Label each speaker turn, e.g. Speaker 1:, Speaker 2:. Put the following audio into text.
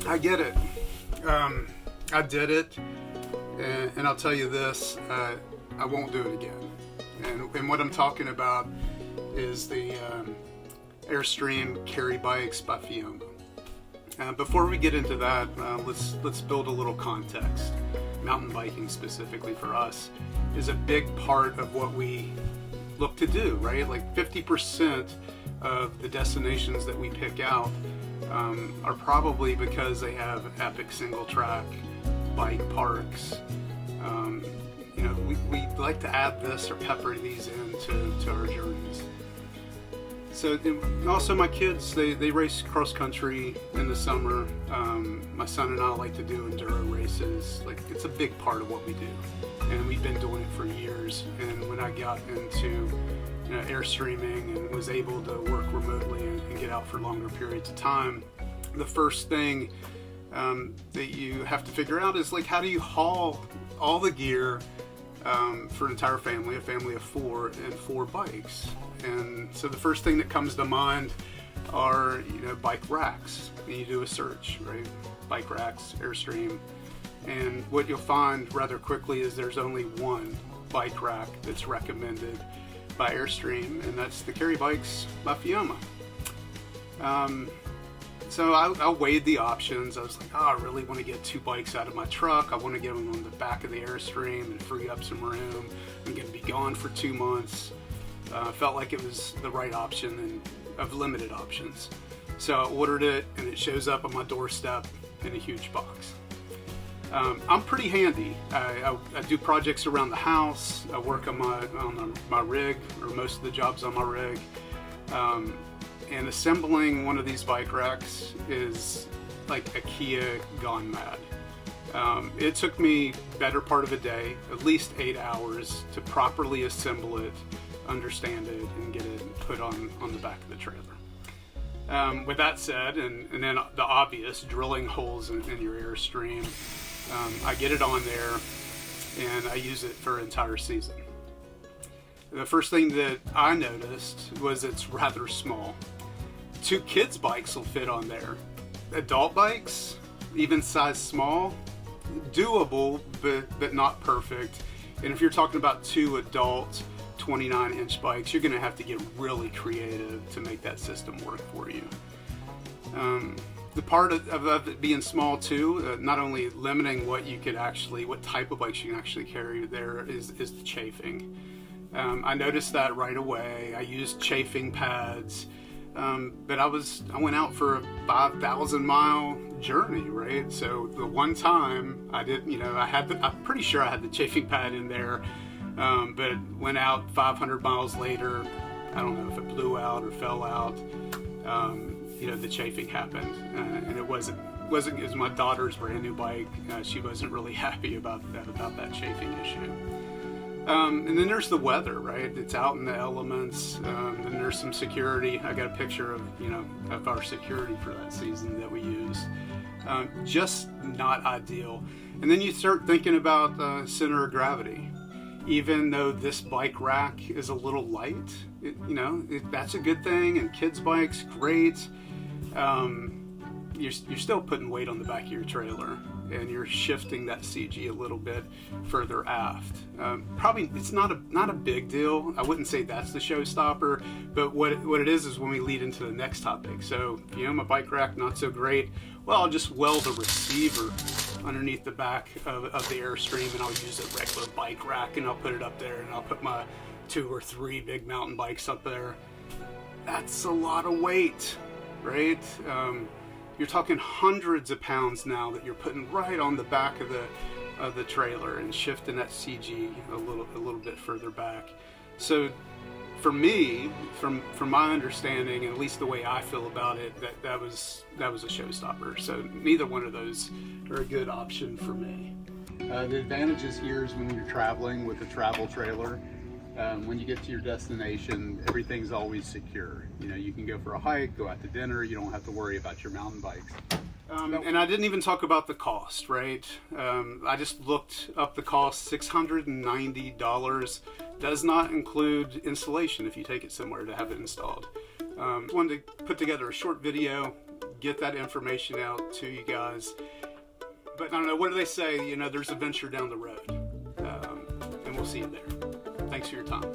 Speaker 1: I get it. I did it, and I'll tell you this, I won't do it again. And what I'm talking about is the Airstream carry bikes by Fiamma. Before we get into that, let's build a little context. Mountain biking, specifically for us, is a big part of what we look to do, right? Like 50% of the destinations that we pick out are probably because they have epic single track bike parks. You know, we like to add this or pepper these into our journeys. So also my kids, they race cross country in the summer. My son and I like to do enduro races. Like, it's a big part of what we do, and we've been doing it for years. And when I got into Airstreaming and was able to work remotely and get out for longer periods of time, the first thing that you have to figure out is, like, how do you haul all the gear for an entire family, a family of 4, and 4 bikes. And so the first thing that comes to mind are, bike racks. And you do a search, right? Bike racks, Airstream. And what you'll find rather quickly is there's only one bike rack that's recommended by Airstream, and that's the Carry Bikes by Fiamma. So I weighed the options. I was like, I really want to get 2 bikes out of my truck. I want to get them on the back of the Airstream and free up some room. I'm going to be gone for 2 months. Felt like it was the right option and of limited options. So I ordered it, and it shows up on my doorstep in a huge box. I'm pretty handy. I do projects around the house. I work on my rig, or most of the jobs on my rig. And assembling one of these bike racks is like a Kia gone mad. It took me better part of a day, at least 8 hours, to properly assemble it, understand it, and get it put on the back of the trailer. With that said, and then the obvious, drilling holes in your Airstream, I get it on there and I use it for an entire season. The first thing that I noticed was it's rather small. 2 kids' bikes will fit on there. Adult bikes, even size small, doable, but not perfect. And if you're talking about 2 adult 29-inch bikes, you're going to have to get really creative to make that system work for you. The part of it being small too, not only limiting what type of bikes you can actually carry there, is the chafing. I noticed that right away. I used chafing pads. But I went out for a 5,000 mile journey, right? So the one time I did, I'm pretty sure I had the chafing pad in there, but went out 500 miles later. I don't know if it blew out or fell out. The chafing happened, and it wasn't as my daughter's brand new bike. She wasn't really happy about that chafing issue. And then there's the weather, right? It's out in the elements. Then there's some security. I got a picture of our security for that season that we used. Just not ideal. And then you start thinking about center of gravity. Even though this bike rack is a little light, that's a good thing. And kids' bikes, great. You're still putting weight on the back of your trailer, and you're shifting that CG a little bit further aft. Probably it's not a big deal. I wouldn't say that's the showstopper, but what it is when we lead into the next topic. So, my bike rack, not so great. Well, I'll just weld a receiver underneath the back of the Airstream, and I'll use a regular bike rack, and I'll put it up there, and I'll put my 2 or 3 big mountain bikes up there. That's a lot of weight, right? You're talking hundreds of pounds now that you're putting right on the back of the trailer and shifting that CG a little bit further back. So for me, from my understanding, and at least the way I feel about it, that was a showstopper. So neither one of those are a good option for me. The advantages here is when you're traveling with a travel trailer. When you get to your destination, everything's always secure. You can go for a hike, go out to dinner. You don't have to worry about your mountain bikes. And I didn't even talk about the cost, right? I just looked up the cost. $690 does not include installation if you take it somewhere to have it installed. I wanted to put together a short video, get that information out to you guys. But I don't know, what do they say? You know, there's a venture down the road. And we'll see you there. Thanks for your time.